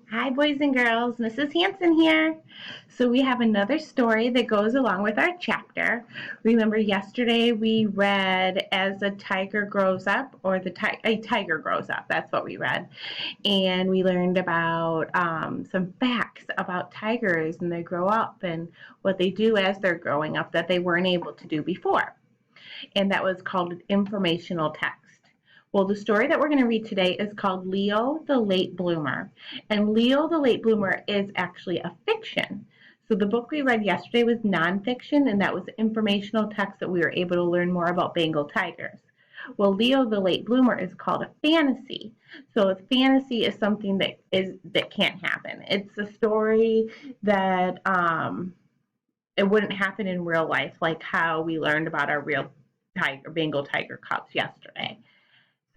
Hi, boys and girls. Mrs. Hanson here. So, we have another story that goes along with our chapter. Remember, yesterday we read As a Tiger Grows Up, or A Tiger Grows Up. That's what we read. And we learned about some facts about tigers and they grow up and what they do as they're growing up that they weren't able to do before. And that was called an informational text. Well, the story that we're going to read today is called Leo the Late Bloomer. And Leo the Late Bloomer is actually a fiction. So the book we read yesterday was nonfiction, and that was informational text that we were able to learn more about Bengal tigers. Well, Leo the Late Bloomer is called a fantasy. So a fantasy is something that can't happen. It's a story that it wouldn't happen in real life, like how we learned about our real Bengal tiger cubs yesterday.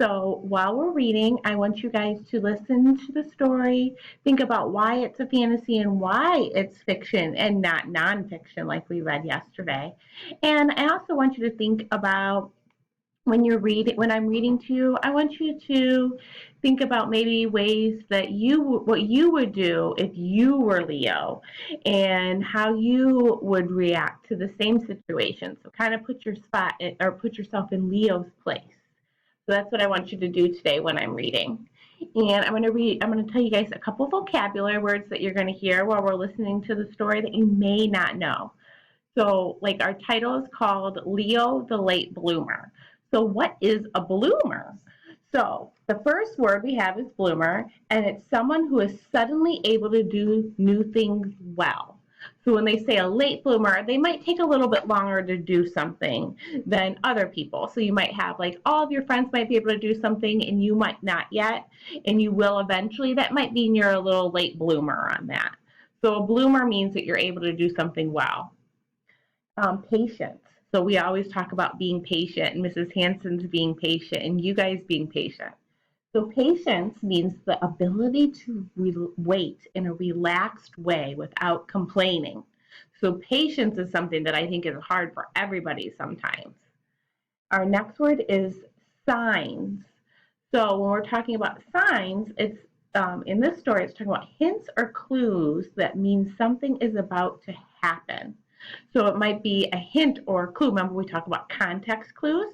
So while we're reading, I want you guys to listen to the story, think about why it's a fantasy and why it's fiction and not nonfiction like we read yesterday. And I also want you to think about when I'm reading to you, I want you to think about maybe ways that what you would do if you were Leo and how you would react to the same situation. So kind of put yourself in Leo's place. So that's what I want you to do today when I'm reading. And I'm going to tell you guys a couple vocabulary words that you're going to hear while we're listening to the story that you may not know. So, like our title is called Leo the Late Bloomer. So, what is a bloomer? So, the first word we have is bloomer, and it's someone who is suddenly able to do new things well. So, when they say a late bloomer, they might take a little bit longer to do something than other people. So, you might have like all of your friends might be able to do something, and you might not yet, and you will eventually. That might mean you're a little late bloomer on that. So, a bloomer means that you're able to do something well. Patience. So we always talk about being patient, and Mrs. Hanson's being patient, and you guys being patient. So patience means the ability to wait in a relaxed way without complaining. So patience is something that I think is hard for everybody sometimes. Our next word is signs. So when we're talking about signs, it's in this story, it's talking about hints or clues that mean something is about to happen. So it might be a hint or a clue. Remember, we talk about context clues.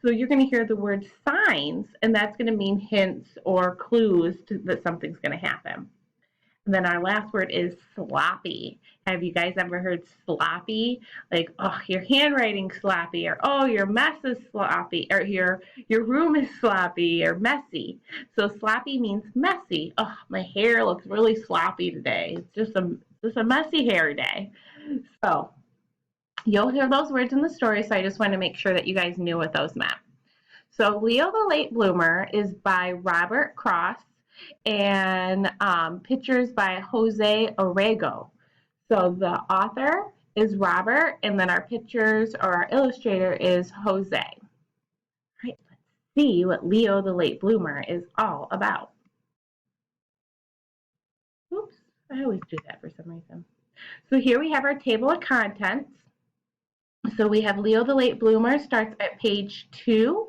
So you're going to hear the word signs, and that's going to mean hints or clues that something's going to happen. And then our last word is sloppy. Have you guys ever heard sloppy? Like, oh, your handwriting's sloppy, or oh, your mess is sloppy, or your room is sloppy or messy. So sloppy means messy. Oh, my hair looks really sloppy today. It's just a messy hair day. So you'll hear those words in the story, so I just want to make sure that you guys knew what those meant. So Leo the Late Bloomer is by Robert Cross and pictures by Jose Orrego. So the author is Robert, and then our pictures or our illustrator is Jose. All right, let's see what Leo the Late Bloomer is all about. Oops, I always do that for some reason. So here we have our table of contents. So we have Leo the Late Bloomer starts at page 2.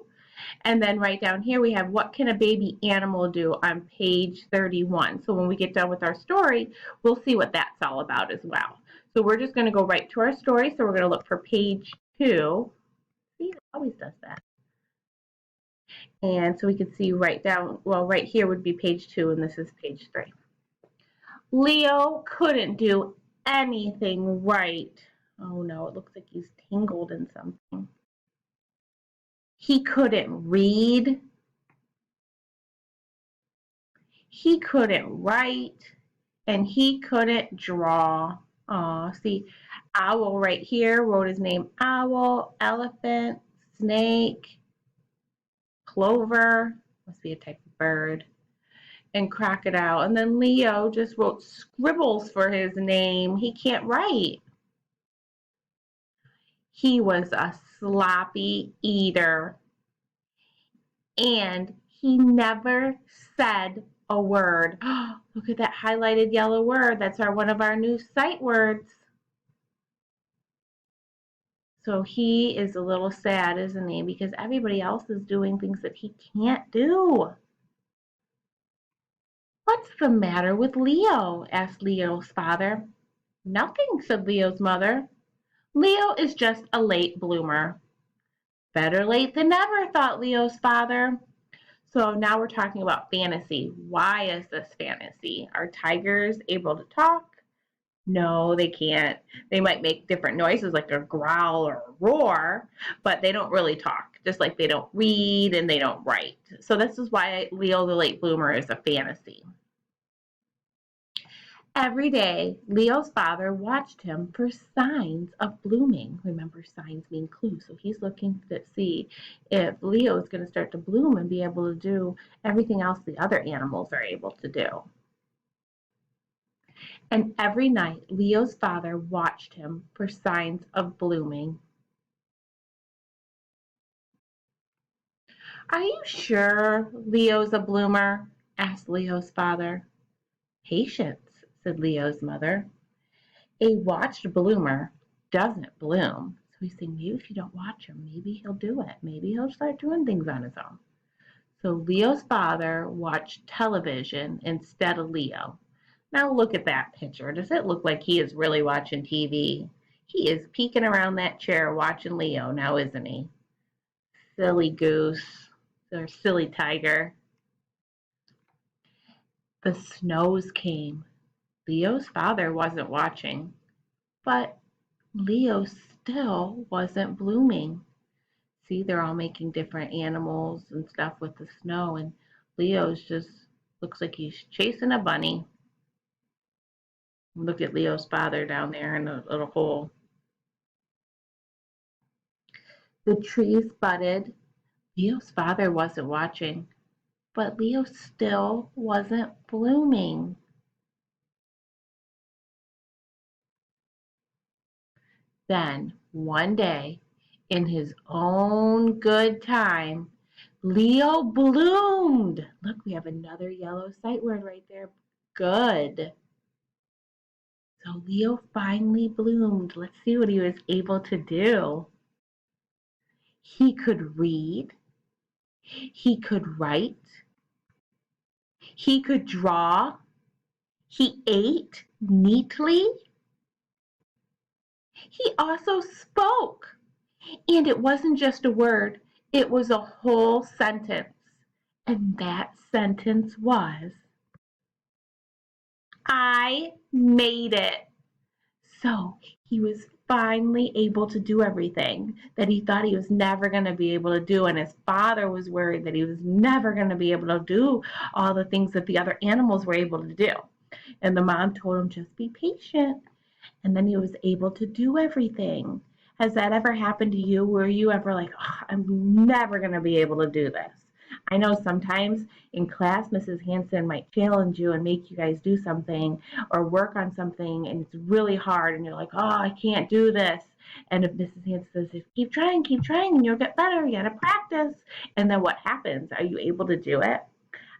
And then right down here we have what can a baby animal do on page 31. So when we get done with our story, we'll see what that's all about as well. So we're just going to go right to our story. So we're going to look for page 2. See, it always does that. And so we can see right down, well, right here would be page 2, and this is page 3. Leo couldn't do anything right. Oh no, it looks like he's tangled in something. He couldn't read. He couldn't write, and he couldn't draw. Oh, see, Owl right here wrote his name Owl, elephant, snake, clover, must be a type of bird, and crocodile. And then Leo just wrote scribbles for his name. He can't write. He was a sloppy eater, and he never said a word. Look at that highlighted yellow word. That's one of our new sight words. So he is a little sad, isn't he? Because everybody else is doing things that he can't do. "What's the matter with Leo?" asked Leo's father. "Nothing," said Leo's mother. "Leo is just a late bloomer." Better late than never, thought Leo's father. So now we're talking about fantasy. Why is this fantasy? Are tigers able to talk? No, they can't. They might make different noises like a growl or a roar, but they don't really talk, just like they don't read and they don't write. So this is why Leo the late bloomer is a fantasy. Every day, Leo's father watched him for signs of blooming. Remember, signs mean clues. So he's looking to see if Leo is going to start to bloom and be able to do everything else the other animals are able to do. And every night, Leo's father watched him for signs of blooming. "Are you sure Leo's a bloomer?" asked Leo's father. "Patience," said Leo's mother. "A watched bloomer doesn't bloom." So he's saying, maybe if you don't watch him, maybe he'll do it. Maybe he'll start doing things on his own. So Leo's father watched television instead of Leo. Now look at that picture. Does it look like he is really watching TV? He is peeking around that chair watching Leo now, isn't he? Silly goose or silly tiger. The snows came. Leo's father wasn't watching, but Leo still wasn't blooming. See, they're all making different animals and stuff with the snow, and Leo's just looks like he's chasing a bunny. Look at Leo's father down there in a little hole. The trees budded. Leo's father wasn't watching, but Leo still wasn't blooming. Then, one day, in his own good time, Leo bloomed. Look, we have another yellow sight word right there. Good. So Leo finally bloomed. Let's see what he was able to do. He could read. He could write. He could draw. He ate neatly. He also spoke. And it wasn't just a word, it was a whole sentence. And that sentence was, "I made it." So he was finally able to do everything that he thought he was never going to be able to do. And his father was worried that he was never going to be able to do all the things that the other animals were able to do. And the mom told him, just be patient. And then he was able to do everything. Has that ever happened to you? Were you ever like, oh, I'm never going to be able to do this? I know sometimes in class, Mrs. Hanson might challenge you and make you guys do something or work on something, and it's really hard, and you're like, oh, I can't do this. And if Mrs. Hanson says, keep trying, and you'll get better, you gotta practice. And then what happens? Are you able to do it?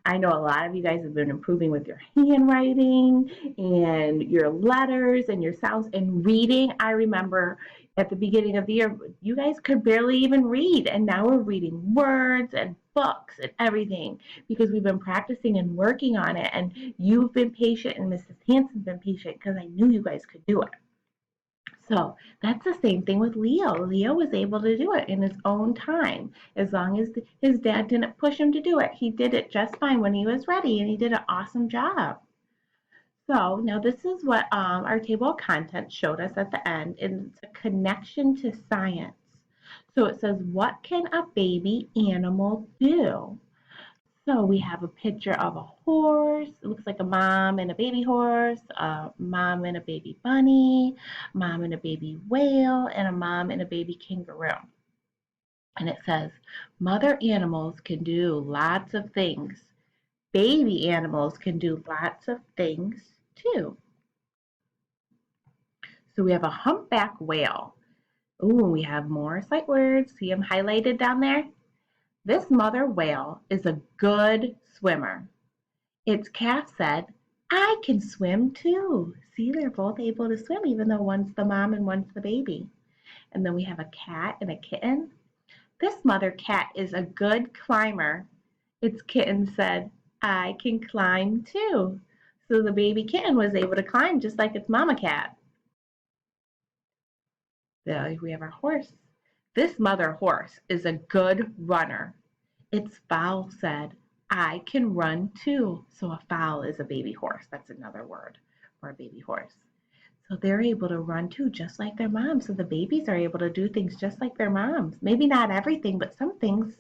I know a lot of you guys have been improving with your handwriting and your letters and your sounds and reading. I remember at the beginning of the year, you guys could barely even read, and now we're reading words and books and everything because we've been practicing and working on it. And you've been patient, and Mrs. Hanson's been patient because I knew you guys could do it. So that's the same thing with Leo. Leo was able to do it in his own time. As long as his dad didn't push him to do it, he did it just fine when he was ready, and he did an awesome job. So now this is what our table of contents showed us at the end, and it's a connection to science. So it says, what can a baby animal do? So we have a picture of a horse. It looks like a mom and a baby horse, a mom and a baby bunny, mom and a baby whale, and a mom and a baby kangaroo. And it says, mother animals can do lots of things. Baby animals can do lots of things too. So we have a humpback whale. Ooh, we have more sight words. See them highlighted down there? This mother whale is a good swimmer. Its calf said, I can swim too. See, they're both able to swim, even though one's the mom and one's the baby. And then we have a cat and a kitten. This mother cat is a good climber. Its kitten said, I can climb too. So the baby kitten was able to climb just like its mama cat. There we have our horse. This mother horse is a good runner. Its foal said, I can run too. So a foal is a baby horse. That's another word for a baby horse. So they're able to run too, just like their moms. So the babies are able to do things just like their moms. Maybe not everything, but some things.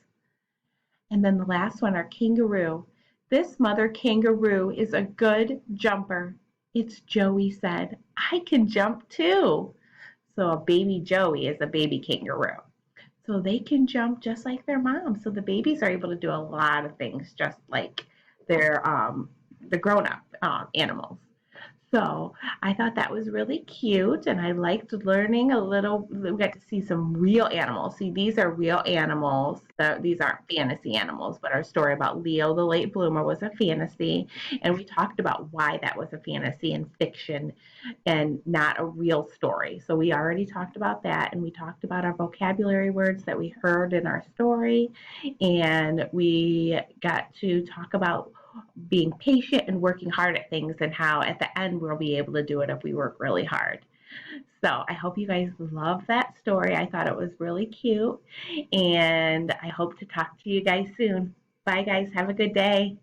And then the last one are kangaroo. This mother kangaroo is a good jumper. It's Joey said, I can jump too. So a baby Joey is a baby kangaroo. So they can jump just like their mom. So the babies are able to do a lot of things just like their the grown up animals. So I thought that was really cute, and I liked learning a little. We got to see some real animals. See, these are real animals. These aren't fantasy animals, but our story about Leo the late bloomer was a fantasy, and we talked about why that was a fantasy and fiction and not a real story. So we already talked about that, and we talked about our vocabulary words that we heard in our story, and we got to talk about being patient and working hard at things and how at the end we'll be able to do it if we work really hard. So I hope you guys love that story. I thought it was really cute and I hope to talk to you guys soon. Bye guys. Have a good day.